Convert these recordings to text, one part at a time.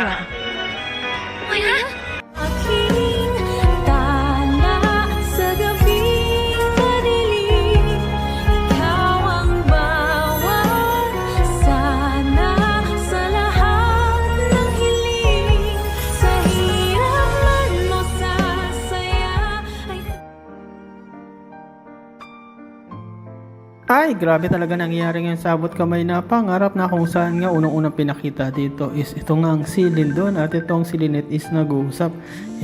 Moira. Moira? Aking tala sa gabing madilim, ikaw ang bawat sana sa lahat ng hiling. Sa hirap man o sa saya ay Ay, grabe talaga nangyayari ngayon sa abot kamay na pangarap na kung saan nga unang-unang pinakita dito is ito nga ang si Lindon at itong si Lynette is nag-uusap.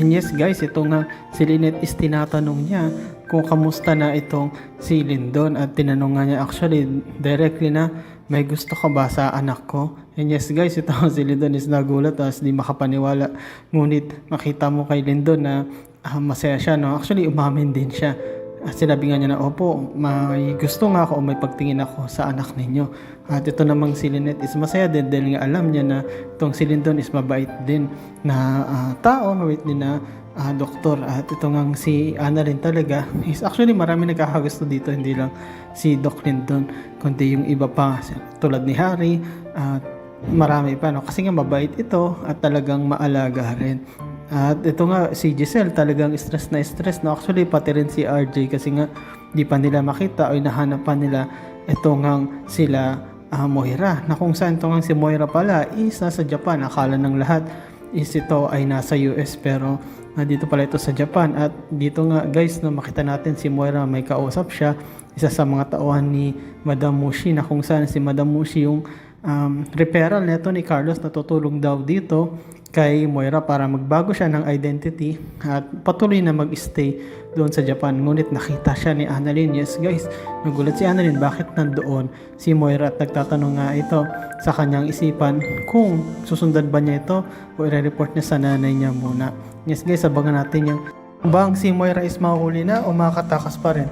And yes guys, ito nga si Lynette is tinatanong niya kung kamusta na itong si Lindon at tinanong nga niya actually directly na may gusto ka ba sa anak ko? And yes guys, ito si Lindon is nagulat as di makapaniwala. Ngunit makita mo kay Lindon na masaya siya, no? Actually umamin din siya. At sinabi nga niya na, opo, may gusto nga ako o may pagtingin ako sa anak ninyo. At ito namang si Lynette is masaya din dahil nga alam niya na itong si Lindon is mabait din na tao, mabait din na doktor. At ito nga si Ana rin talaga is actually marami nagkakagusto dito, hindi lang si Doc Lindon, kundi yung iba pa tulad ni Harry at marami pa, no? Kasi nga mabait ito at talagang maalaga rin. At ito nga si Giselle talagang stress na stress, no? Actually pati rin si RJ kasi nga di pa nila makita o hinahanap pa nila ito nga sila Moira, na kung saan ito nga si Moira pala is nasa Japan. Akala ng lahat is ito ay nasa US pero dito pala ito sa Japan. At dito nga guys, no, makita natin si Moira may kausap siya, isa sa mga tauhan ni Madam Mushi, na kung saan si Madam Mushi yung referral neto ni Carlos na tutulong daw dito kay Moira para magbago siya ng identity at patuloy na mag-stay doon sa Japan. Ngunit nakita siya ni Annalyn. Yes guys, nagulat si Annalyn bakit nandoon si Moira at nagtatanong nga ito sa kanyang isipan kung susundan ba niya ito o i-report niya sa nanay niya muna. Yes guys, abangan natin yung bang si Moira is mahuli na o makatakas pa rin.